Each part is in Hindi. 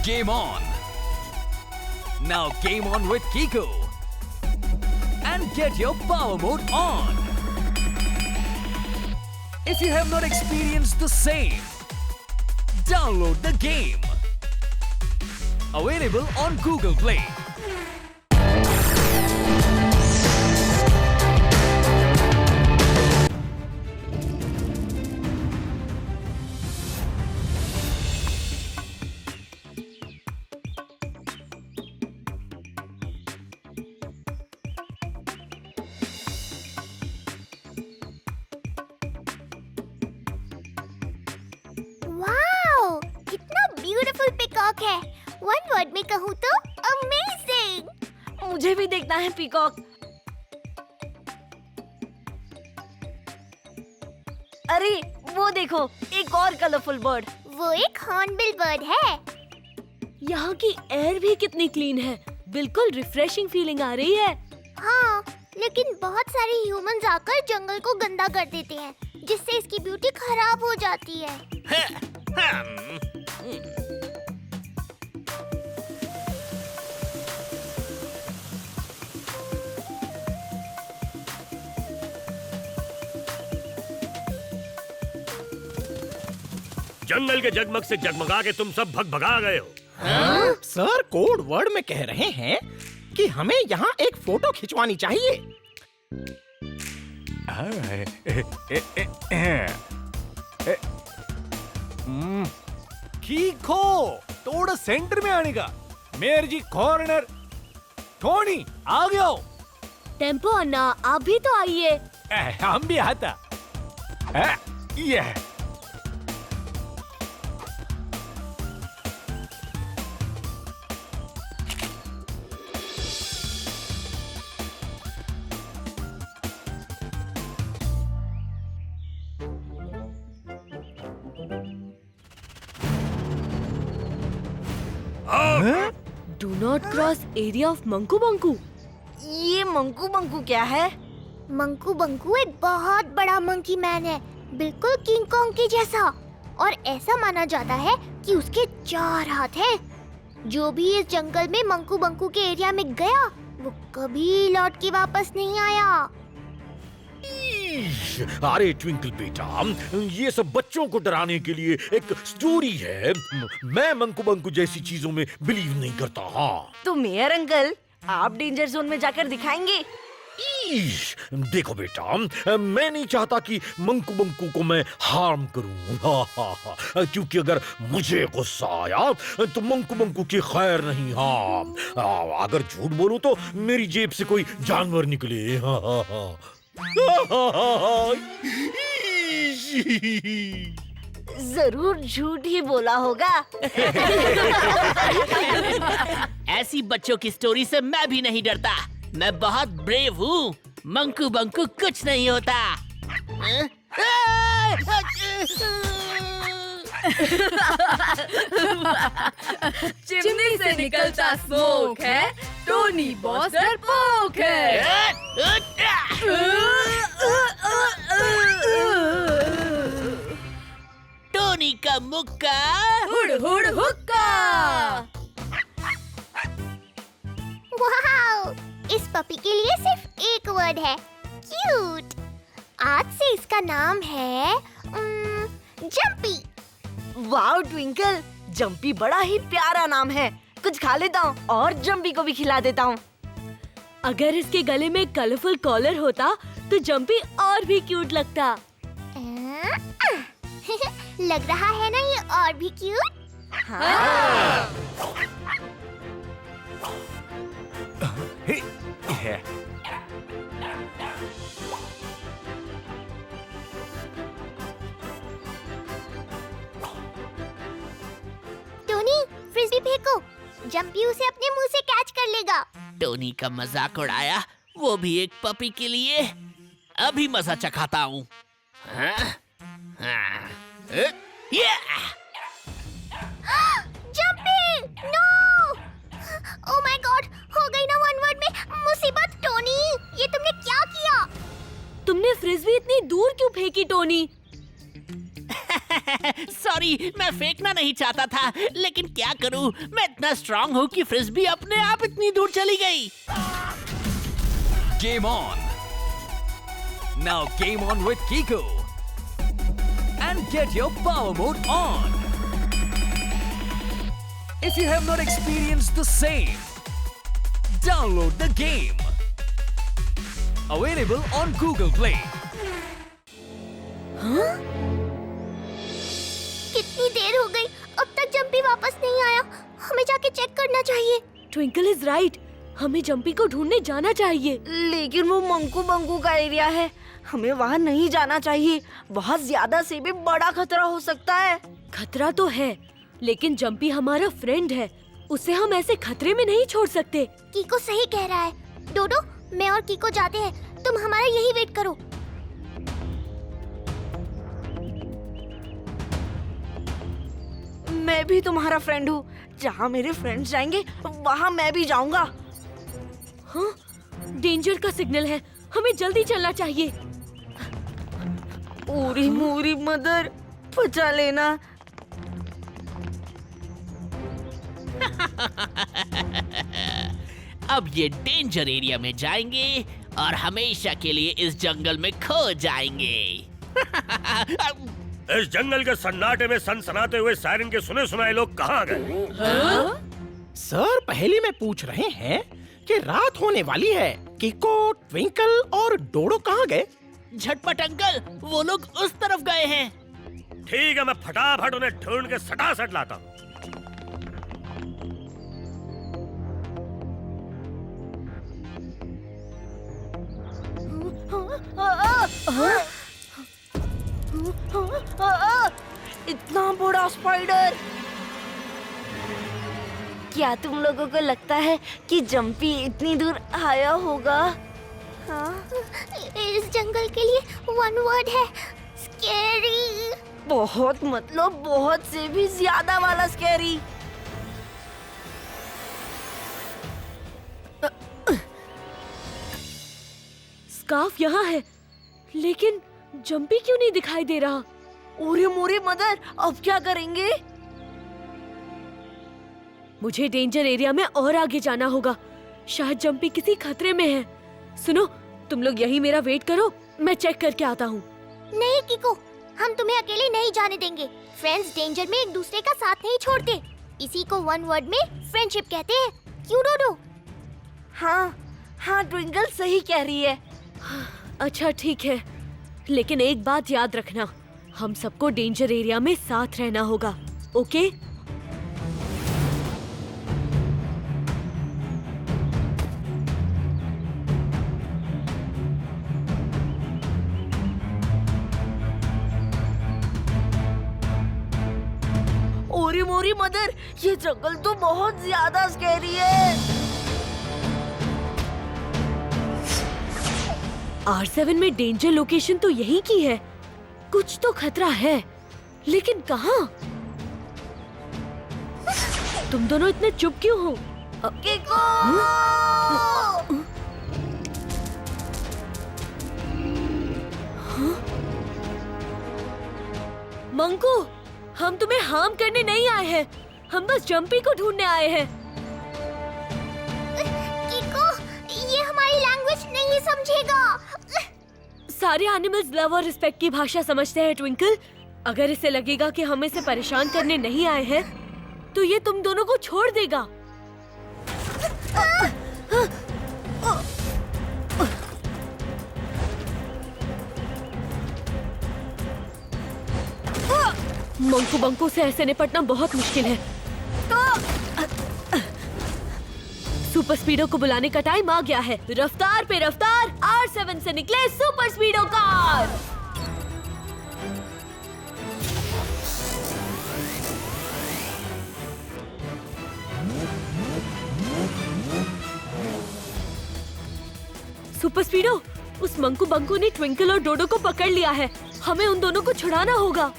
Game on! Now game on with Kiko. And get your power mode on. If you have not experienced the same, download the game. Available on Google Play. Wow, कितना ब्यूटीफुल पीकॉक है। वन वर्ड में कहूँ तो अमेजिंग। मुझे भी देखना है पीकॉक। अरे वो देखो, एक और कलरफुल बर्ड। वो एक हॉर्नबिल बर्ड है। यहाँ की एयर भी कितनी क्लीन है, बिल्कुल रिफ्रेशिंग फीलिंग आ रही है। हाँ, लेकिन बहुत सारे ह्यूमंस आकर जंगल को गंदा कर देते हैं, जिससे इसकी ब्यूटी खराब हो जाती है। जंगल के जगमग से जगमगा के तुम सब भगा गए हो। सर कोड वर्ड में कह रहे हैं कि हमें यहाँ एक फोटो खिंचवानी चाहिए। Kiko, थोड़ा सेंटर में आने का। मेयर जी कॉर्नर। टोनी आ गया हो। टेम्पो अन्ना, आप भी तो आइए। हम भी आता। ये do not cross area of Manku Banku. ये मंकू बंकू क्या है? मंकू बंकू एक बहुत बड़ा मंकी मैन है, बिल्कुल किंग कॉन्ग के जैसा। और ऐसा माना जाता है कि उसके 4 हाथ हैं। जो भी इस जंगल में मंकू बंकू के एरिया में गया, वो कभी लौट के वापस नहीं आया। अरे ट्विंकल बेटा, ये सब बच्चों को डराने के लिए एक स्टोरी है। मैं मंकू बंकू जैसी चीजों में बिलीव नहीं करता। हाँ, तो मेयर अंकल, आप डेंजर जोन में जाकर दिखाएंगे? देखो बेटा, मैं नहीं चाहता कि मंकू बंकू को मैं हार्म करूं। क्योंकि अगर मुझे गुस्सा आया तो मंकू बंकू की खैर नहीं। हाँ, अगर झूठ बोलूं तो मेरी जेब से कोई जानवर निकले। जरूर झूठ ही बोला होगा। ऐसी बच्चों की स्टोरी से मैं भी नहीं डरता। मैं बहुत ब्रेव हूँ। मंकू बंकू कुछ नहीं होता। चिमनी से निकलता स्मोक है, टोनी बॉस डरपोक है। टोनी का मुक्का हुड़ हुड़ हुक्का। वाओ, इस पपी के लिए सिर्फ एक वर्ड है, क्यूट। आज से इसका नाम है जंपी। वाओ ट्विंकल, जंपी बड़ा ही प्यारा नाम है। कुछ खा लेता हूँ और जंपी को भी खिला देता हूँ। अगर इसके गले में कलरफुल कॉलर होता तो जंपी और भी क्यूट लगता। लग रहा है ना ये और भी क्यूट। टोनी, फ्रिस्बी फेंको, जंपी उसे अपने मुंह से कैच कर लेगा। टोनी का मजाक उड़ाया, वो भी एक पपी के लिए। अभी मजा चखाता हूँ। Jumpy, no! Oh my god, हो गई ना वन वर्ड में मुसीबत। टोनी, ये तुमने क्या किया? तुमने फ्रिस्बी इतनी दूर क्यों फेंकी टोनी? सॉरी सॉरी, मैं फेंकना नहीं चाहता था, लेकिन क्या करूं, मैं इतना स्ट्रांग हूं कि फ्रिस्बी अपने आप इतनी दूर चली गई। Game on. Now game on with Kiko. And get your power mode on. If you have not experienced the same, download the game. Available on Google Play. कितनी देर हो गई, अब तक जंपी वापस नहीं आया। हमें जाके चेक करना चाहिए। ट्विंकल इज राइट, हमें जंपी को ढूंढने जाना चाहिए। लेकिन वो मंकू बंकू का एरिया है, हमें वहाँ नहीं जाना चाहिए। बहुत ज्यादा से भी बड़ा खतरा हो सकता है। खतरा तो है, लेकिन जंपी हमारा फ्रेंड है, उसे हम ऐसे खतरे में नहीं छोड़ सकते। कीको सही कह रहा है। डोडो, मैं और कीको जाते हैं, तुम हमारा यही वेट करो। मैं भी तुम्हारा फ्रेंड हूँ, जहाँ मेरे फ्रेंड्स जाएंगे वहाँ मैं भी जाऊँगा। हाँ, डेंजर का सिग्नल है, हमें जल्दी चलना चाहिए। ओरी मोरी मदर, बचा लेना। अब ये डेंजर एरिया में जाएंगे और हमेशा के लिए इस जंगल में खो जाएंगे। इस जंगल के सन्नाटे में सनसनाते हुए सायरन के सुने सुनाए लोग कहाँ गए? सर पहेली में पूछ रहे हैं कि रात होने वाली है, किको, ट्विंकल और डोडो कहाँ गए? झटपट अंकल, वो लोग उस तरफ गए हैं। ठीक है, मैं फटाफट उन्हें ढूंढ के सटासट लाता हूँ। इतना बड़ा स्पाइडर! क्या तुम लोगों को लगता है कि जंपी इतनी दूर आया होगा? हाँ? इस जंगल के लिए वन वर्ड है, स्कैरी। बहुत, मतलब बहुत से भी ज्यादा वाला स्कैरी। स्कार्फ यहाँ है, लेकिन जंपी क्यों नहीं दिखाई दे रहा? ओरे मोरे मदर, अब क्या करेंगे? मुझे डेंजर एरिया में और आगे जाना होगा, शायद जंपी किसी खतरे में है। सुनो, तुम लोग यही मेरा वेट करो, मैं चेक करके आता हूँ। नहीं कीको, हम तुम्हें अकेले नहीं जाने देंगे। फ्रेंड्स डेंजर में एक दूसरे का साथ नहीं छोड़ते। इसी को वन वर्ड में फ्रेंडशिप कहते हैं। क्यों डोडो? हाँ हाँ, ट्विंकल सही कह रही है। अच्छा ठीक है, लेकिन एक बात याद रखना, हम सबको डेंजर एरिया में साथ रहना होगा, ओके? ओरी मोरी मदर, ये जंगल तो बहुत ज्यादा स्कैरी है। R7 में डेंजर लोकेशन तो यही की है, कुछ तो खतरा है, लेकिन कहाँ? तुम दोनों इतने चुप क्यों हो? किको! मंकू, हम तुम्हें हार्म करने नहीं आए हैं, हम बस जंपी को ढूंढने आए हैं। कीको, ये हमारी लैंग्वेज नहीं समझेगा। सारे एनिमल्स लव और रिस्पेक्ट की भाषा समझते हैं ट्विंकल। अगर इसे लगेगा कि हम इसे परेशान करने नहीं आए हैं, तो ये तुम दोनों को छोड़ देगा। मंकू बंकू से ऐसे निपटना बहुत मुश्किल है। सुपर स्पीडो को बुलाने का टाइम आ गया है। रफ्तार पे रफ्तार, R7 से निकले सुपर स्पीडो कार। सुपर स्पीडो, उस मंकू बंकू ने ट्विंकल और डोडो को पकड़ लिया है, हमें उन दोनों को छुड़ाना होगा।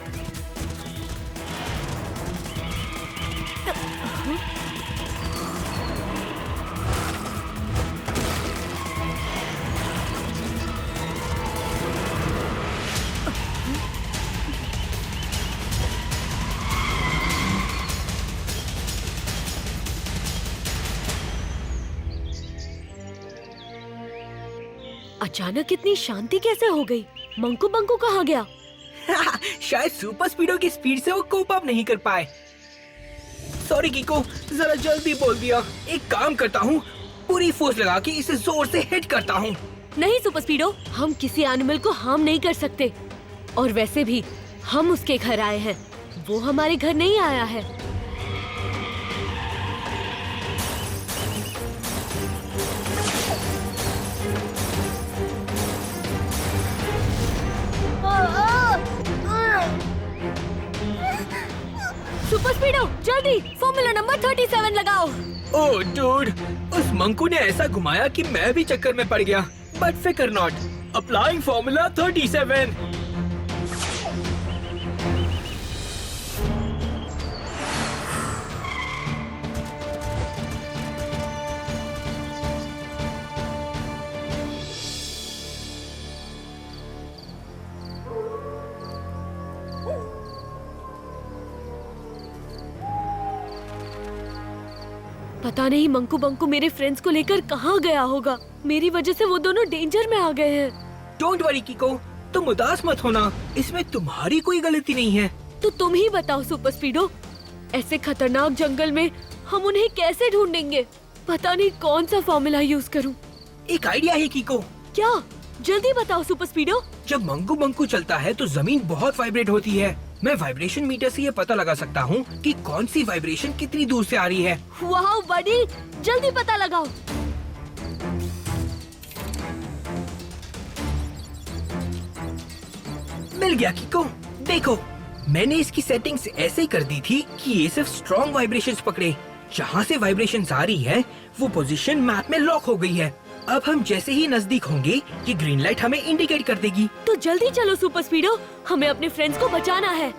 अचानक इतनी शांति कैसे हो गई? मंकू बंकू कहाँ गया? शायद सुपर स्पीडो की स्पीड से वो कोप अप नहीं कर पाए। सॉरी कीको, जरा जल्दी बोल दिया। एक काम करता हूँ, पूरी फोर्स लगा के इसे जोर से हिट करता हूँ। नहीं सुपर स्पीडो, हम किसी एनिमल को हार्म नहीं कर सकते। और वैसे भी हम उसके घर आए हैं, वो हमारे घर नहीं आया है। सुपर स्पीडो, जल्दी फॉर्मूला नंबर 37 लगाओ। ओह डूड, उस मंकू ने ऐसा घुमाया कि मैं भी चक्कर में पड़ गया। बट फिकर नॉट, अप्लाइंग फॉर्मूला 37। पता नहीं मंकू बंकू मेरे फ्रेंड्स को लेकर कहाँ गया होगा। मेरी वजह से वो दोनों डेंजर में आ गए हैं। डोंट वरी कीको, तुम उदास मत होना, इसमें तुम्हारी कोई गलती नहीं है। तो तुम ही बताओ सुपर स्पीडो, ऐसे खतरनाक जंगल में हम उन्हें कैसे ढूंढेंगे? पता नहीं कौन सा फॉर्मूला यूज करूं। एक आइडिया है कीको। क्या? जल्दी बताओ सुपर स्पीडो। जब मंकू बंकू चलता है तो जमीन बहुत वाइब्रेट होती है। मैं वाइब्रेशन मीटर से ये पता लगा सकता हूँ कि कौन सी वाइब्रेशन कितनी दूर से आ रही है। वाह बडी, जल्दी पता लगाओ। मिल गया कीको। देखो, मैंने इसकी सेटिंग्स ऐसे ही कर दी थी कि ये सिर्फ स्ट्रॉन्ग वाइब्रेशंस पकड़े। जहाँ से वाइब्रेशंस आ रही है वो पोजीशन मैप में लॉक हो गई है। अब हम जैसे ही नजदीक होंगे ये ग्रीन लाइट हमें इंडिकेट कर देगी। तो जल्दी चलो सुपर स्पीडो, हमें अपने फ्रेंड्स को बचाना है।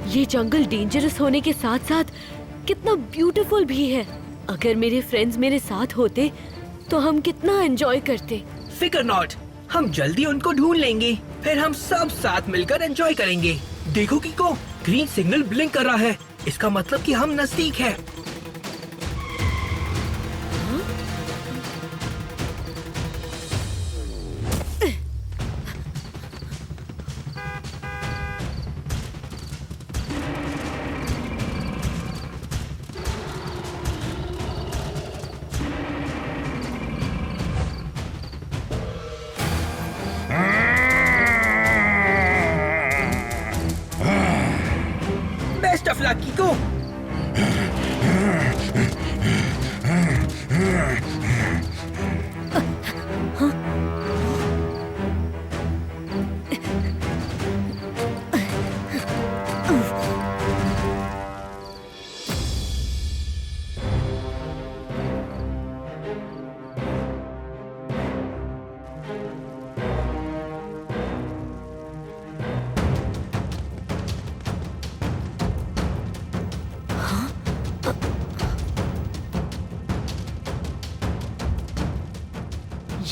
ये जंगल डेंजरस होने के साथ साथ कितना ब्यूटीफुल भी है। अगर मेरे फ्रेंड्स मेरे साथ होते तो हम कितना एंजॉय करते। फिकर नॉट, हम जल्दी उनको ढूंढ लेंगे, फिर हम सब साथ मिलकर एंजॉय करेंगे। देखो कीको, ग्रीन सिग्नल ब्लिंक कर रहा है, इसका मतलब कि हम नजदीक हैं। Best of luck कीको।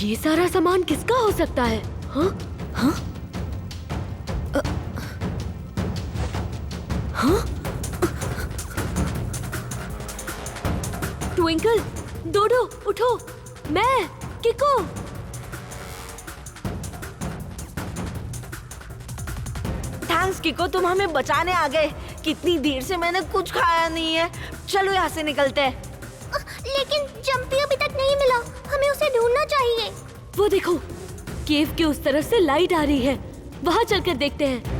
ये सारा सामान किसका हो सकता है? हाँ? हाँ? हाँ? ट्विंकल, डोडो, उठो, मैं, किको। थैंक्स किको, तुम हमें बचाने आ गए। कितनी देर से मैंने कुछ खाया नहीं है। चलो यहाँ से निकलते हैं। लेकिन जंपी अभी तक नहीं मिला, हमें उसे ढूंढना चाहिए। वो देखो, केव के उस तरफ से लाइट आ रही है, वहाँ चलकर देखते हैं।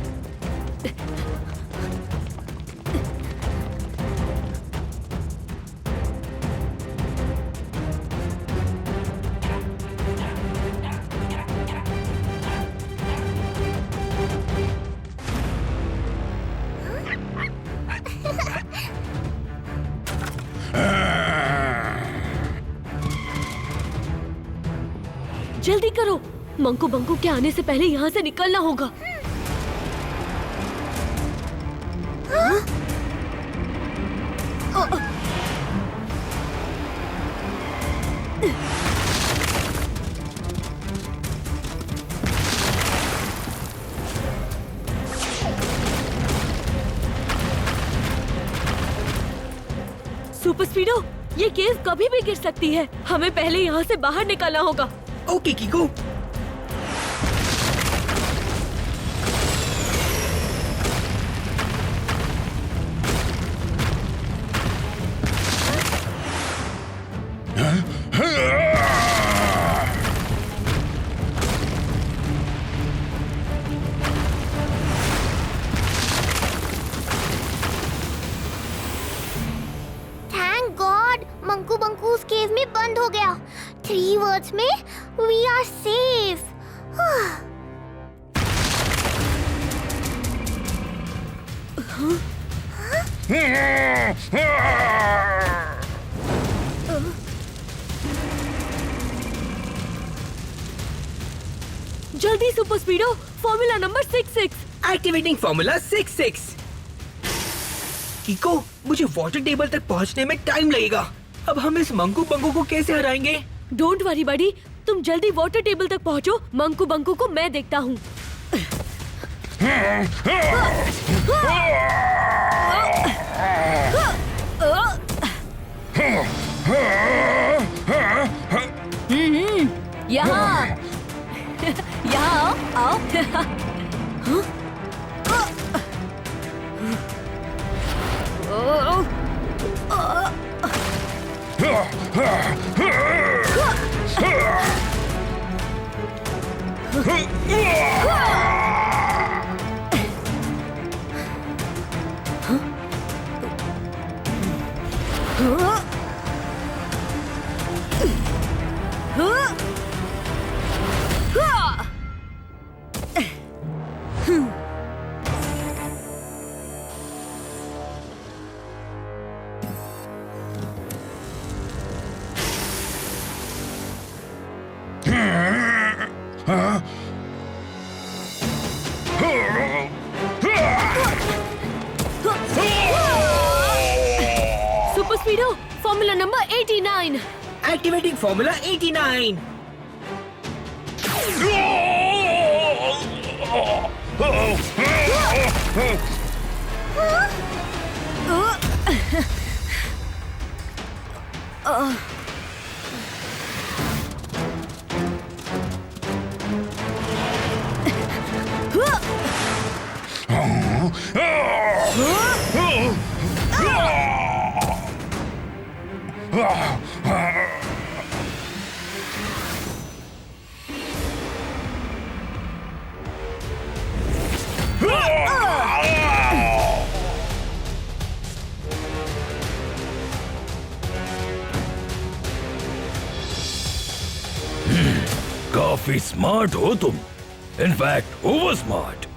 जल्दी करो, मंकू बंकू के आने से पहले यहाँ से निकलना होगा। सुपर स्पीडो, ये केव कभी भी गिर सकती है। हमें पहले यहाँ से बाहर निकलना होगा। Okay Kiko. Thank god, Manku Banku उस केव में बंद हो गया। 3 वर्ड्स में वी आर सेफ। जल्दी super speedo, formula number 66। Activating formula 66। Kiko, मुझे वाटर टेबल तक पहुंचने में टाइम लगेगा। अब हम इस मंकू बंकू को कैसे हराएंगे? डोंट वरी बडी, तुम जल्दी वाटर टेबल तक पहुंचो। मंकू बंकू को मैं देखता हूँ। यहाँ यहाँ आओ। Super speedo, formula number 89। Activating formula 89। काफी स्मार्ट हो तुम, इनफैक्ट ओवर स्मार्ट।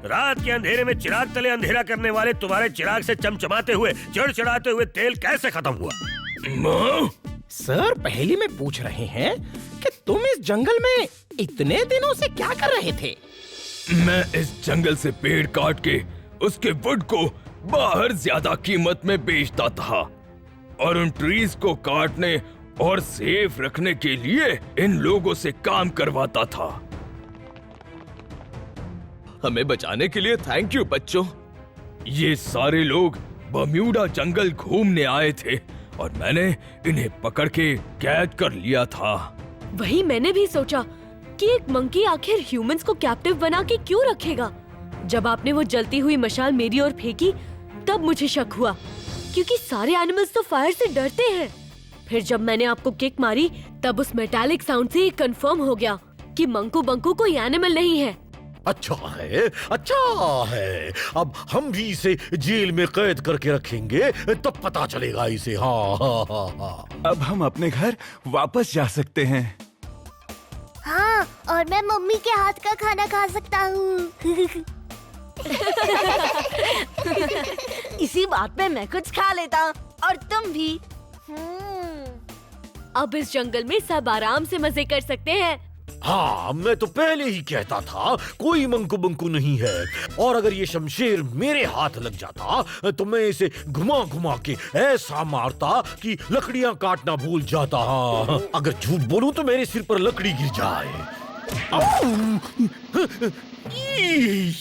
रात के अंधेरे में चिराग तले अंधेरा करने वाले तुम्हारे चिराग से चमचमाते हुए चिड़चिड़ाते हुए तेल कैसे खत्म हुआ? सर, पहेली में पूछ रहे हैं कि तुम इस जंगल में इतने दिनों से क्या कर रहे थे? मैं इस जंगल से पेड़ काट के उसके वुड को बाहर ज्यादा कीमत में बेचता था और उन ट्रीज को काटने और सेफ रखने के लिए इन लोगों से काम करवाता था। हमें बचाने के लिए थैंक यू बच्चों। ये सारे लोग बर्म्यूडा जंगल घूमने आए थे और मैंने इन्हें पकड़ के कैद कर लिया था। वही मैंने भी सोचा कि एक मंकी आखिर ह्यूमंस को कैप्टिव बना के क्यों रखेगा। जब आपने वो जलती हुई मशाल मेरी ओर फेंकी तब मुझे शक हुआ, क्योंकि सारे एनिमल्स तो फायर से डरते हैं। फिर जब मैंने आपको किक मारी तब उस मेटालिक साउंड से ये कंफर्म हो गया कि मंकू बंकू कोई एनिमल नहीं है। अच्छा है, अच्छा है। अब हम भी इसे जेल में कैद करके रखेंगे, तब पता चलेगा इसे। हाँ हाँ हाँ हाँ। अब हम अपने घर वापस जा सकते हैं। हाँ, और मैं मम्मी के हाथ का खाना खा सकता हूँ। इसी बात पे मैं कुछ खा लेता और तुम भी। अब इस जंगल में सब आराम से मजे कर सकते हैं। हाँ, मैं तो पहले ही कहता था कोई मंकू बंकू नहीं है। और अगर ये शमशेर मेरे हाथ लग जाता तो मैं इसे घुमा घुमा के ऐसा मारता कि लकड़ियां काटना भूल जाता। हाँ, अगर झूठ बोलूं तो मेरे सिर पर लकड़ी गिर जाए। ई!